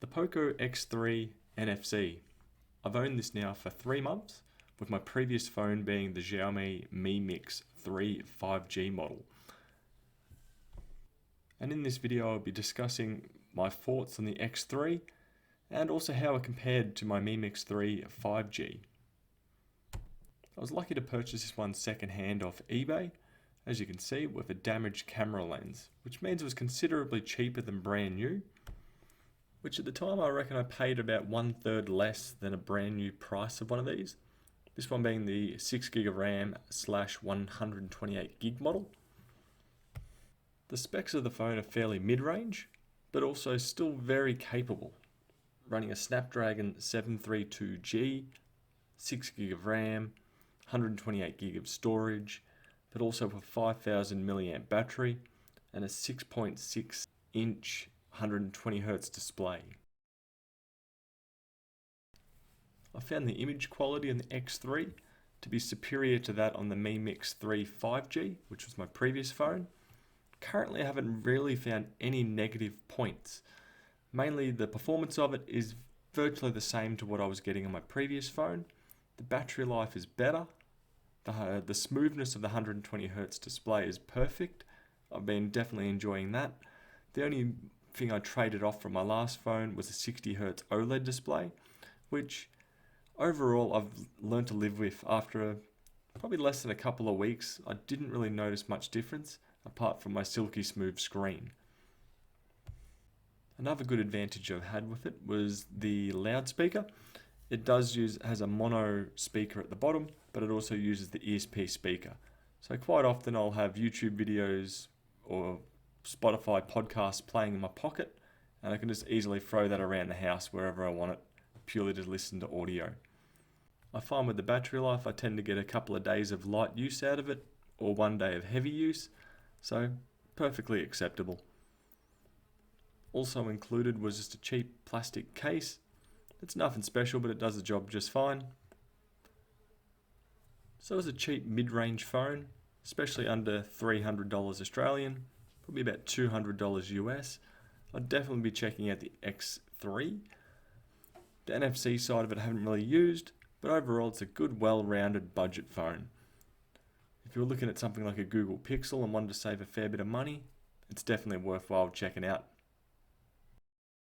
The Poco X3 NFC. I've owned this now for 3 months, with my previous phone being the Xiaomi Mi Mix 3 5G model. And in this video I'll be discussing my thoughts on the X3 and also how it compared to my Mi Mix 3 5G. I was lucky to purchase this one second hand off eBay, as you can see, with a damaged camera lens, which means it was considerably cheaper than brand new, which at the time I reckon I paid about 1/3 less than a brand new price of one of these. This one being the 6GB of RAM / 128GB model. The specs of the phone are fairly mid-range, but also still very capable, running a Snapdragon 732G, 6GB of RAM, 128GB of storage, but also with a 5000 mAh battery and a 6.6 inch 120Hz display. I found the image quality on the X3 to be superior to that on the Mi Mix 3 5G, which was my previous phone. Currently I haven't really found any negative points. Mainly the performance of it is virtually the same to what I was getting on my previous phone. The battery life is better. The smoothness of the 120Hz display is perfect. I've been definitely enjoying that. The only thing I traded off from my last phone was a 60Hz OLED display, which overall I've learned to live with. After probably less than a couple of weeks, I didn't really notice much difference apart from my silky smooth screen. Another good advantage I've had with it was the loudspeaker. It has a mono speaker at the bottom, but it also uses the ESP speaker. So quite often I'll have YouTube videos or Spotify podcasts playing in my pocket, and I can just easily throw that around the house wherever I want it, purely to listen to audio. I find with the battery life I tend to get a couple of days of light use out of it, or 1 day of heavy use, so perfectly acceptable. Also included was just a cheap plastic case. It's nothing special, but it does the job just fine. So as a cheap mid-range phone, especially under $300 Australian, probably about $200 US, I'd definitely be checking out the X3. The NFC side of it I haven't really used, but overall it's a good, well-rounded budget phone. If you're looking at something like a Google Pixel and wanted to save a fair bit of money, it's definitely worthwhile checking out.